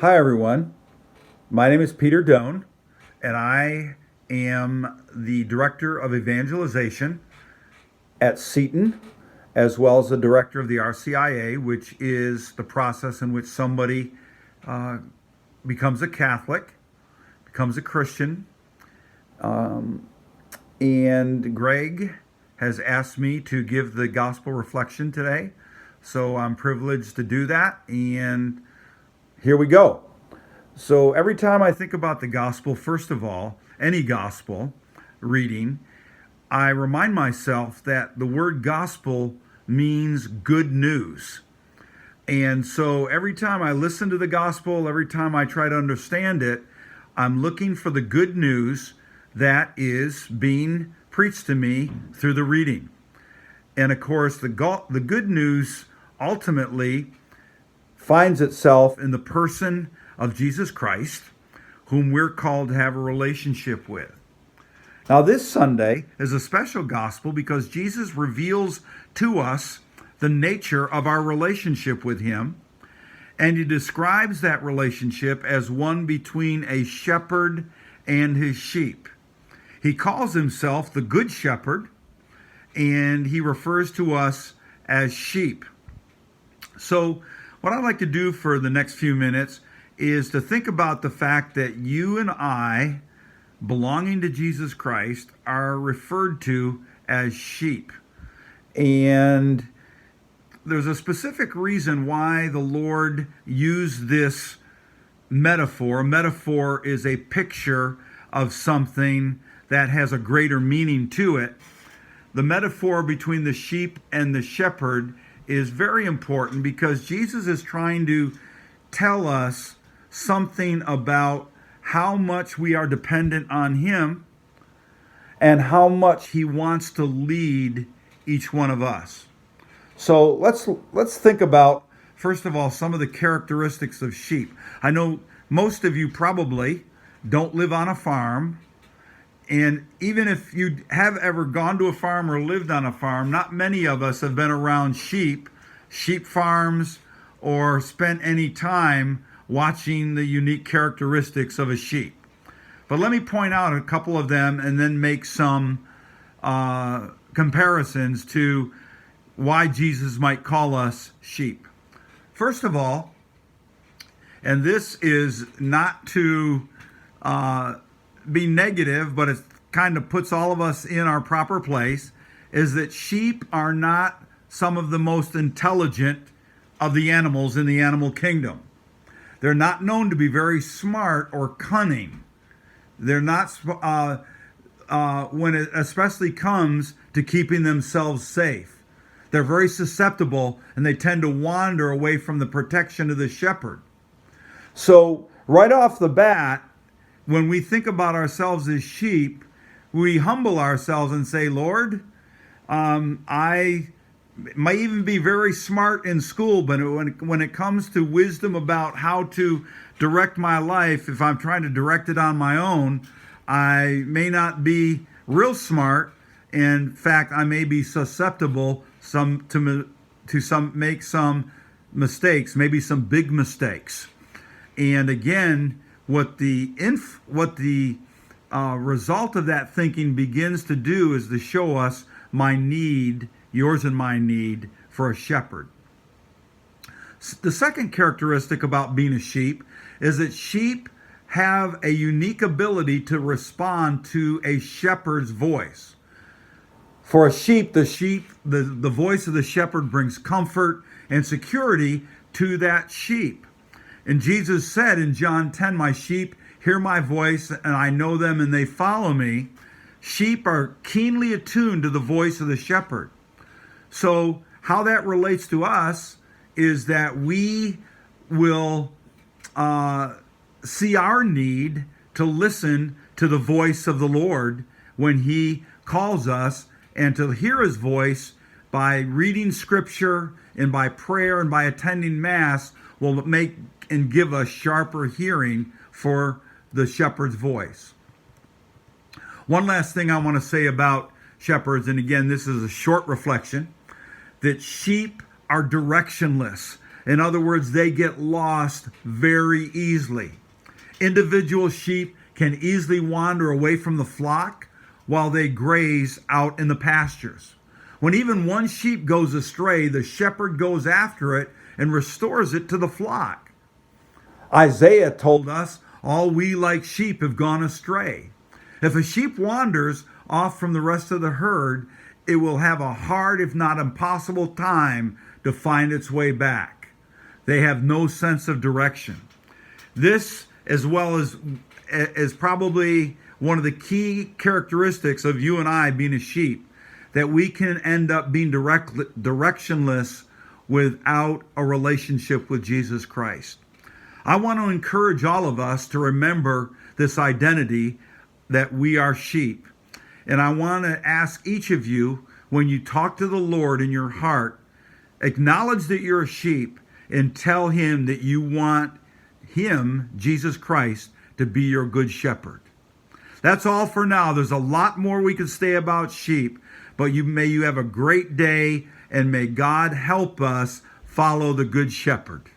Hi, everyone. My name is Peter Doane, and I am the Director of Evangelization at Seton, as well as the Director of the RCIA, which is the process in which somebody uh, becomes a Catholic, becomes a Christian. And Greg has asked me to give the gospel reflection today, so I'm privileged to do that, and here we go. So every time I think about the gospel, first of all, any gospel reading, I remind myself that the word gospel means good news. And so every time I listen to the gospel, every time I try to understand it, I'm looking for the good news that is being preached to me through the reading. And of course, the good news ultimately finds itself in the person of Jesus Christ, whom we're called to have a relationship with. Now, this Sunday is a special gospel because Jesus reveals to us the nature of our relationship with Him, and He describes that relationship as one between a shepherd and his sheep. He calls Himself the Good Shepherd, and He refers to us as sheep. So, what I'd like to do for the next few minutes is to think about the fact that you and I, belonging to Jesus Christ, are referred to as sheep. And there's a specific reason why the Lord used this metaphor. A metaphor is a picture of something that has a greater meaning to it. The metaphor between the sheep and the shepherd is very important because Jesus is trying to tell us something about how much we are dependent on Him and how much He wants to lead each one of us. So let's think about, first of all, some of the characteristics of sheep. I know most of you probably don't live on a farm, and even if you have ever gone to a farm or lived on a farm, not many of us have been around sheep farms, or spent any time watching the unique characteristics of a sheep. But let me point out a couple of them and then make some comparisons to why Jesus might call us sheep. First of all, and this is not to be negative, but it kind of puts all of us in our proper place, is that sheep are not some of the most intelligent of the animals in the animal kingdom. They're not known to be very smart or cunning. They're not, when it especially comes to keeping themselves safe. They're very susceptible and they tend to wander away from the protection of the shepherd. So, right off the bat, when we think about ourselves as sheep, we humble ourselves and say, Lord, I might even be very smart in school, but when it comes to wisdom about how to direct my life, if I'm trying to direct it on my own, I may not be real smart. In fact, I may be susceptible to make some mistakes, maybe some big mistakes. And again, what the result of that thinking begins to do is to show us my need, yours and my need, for a shepherd. The second characteristic about being a sheep is that sheep have a unique ability to respond to a shepherd's voice. For a sheep, the voice of the shepherd brings comfort and security to that sheep. And Jesus said in John 10, my sheep hear my voice, and I know them, and they follow me. Sheep are keenly attuned to the voice of the shepherd. So how that relates to us is that we will see our need to listen to the voice of the Lord when He calls us, and to hear His voice by reading Scripture and by prayer and by attending Mass will make and give us sharper hearing for the shepherd's voice. One last thing I want to say about shepherds, and again, this is a short reflection, that sheep are directionless. In other words, they get lost very easily. Individual sheep can easily wander away from the flock while they graze out in the pastures. When even one sheep goes astray, the shepherd goes after it and restores it to the flock. Isaiah told us, all we like sheep have gone astray. If a sheep wanders off from the rest of the herd, it will have a hard, if not impossible, time to find its way back. They have no sense of direction. This, as well as is probably one of the key characteristics of you and I being a sheep, that we can end up being directionless without a relationship with Jesus Christ. I want to encourage all of us to remember this identity that we are sheep. And I want to ask each of you, when you talk to the Lord in your heart, acknowledge that you're a sheep and tell him that you want him, Jesus Christ, to be your good shepherd. That's all for now. There's a lot more we could say about sheep, but may you have a great day, and may God help us follow the good shepherd.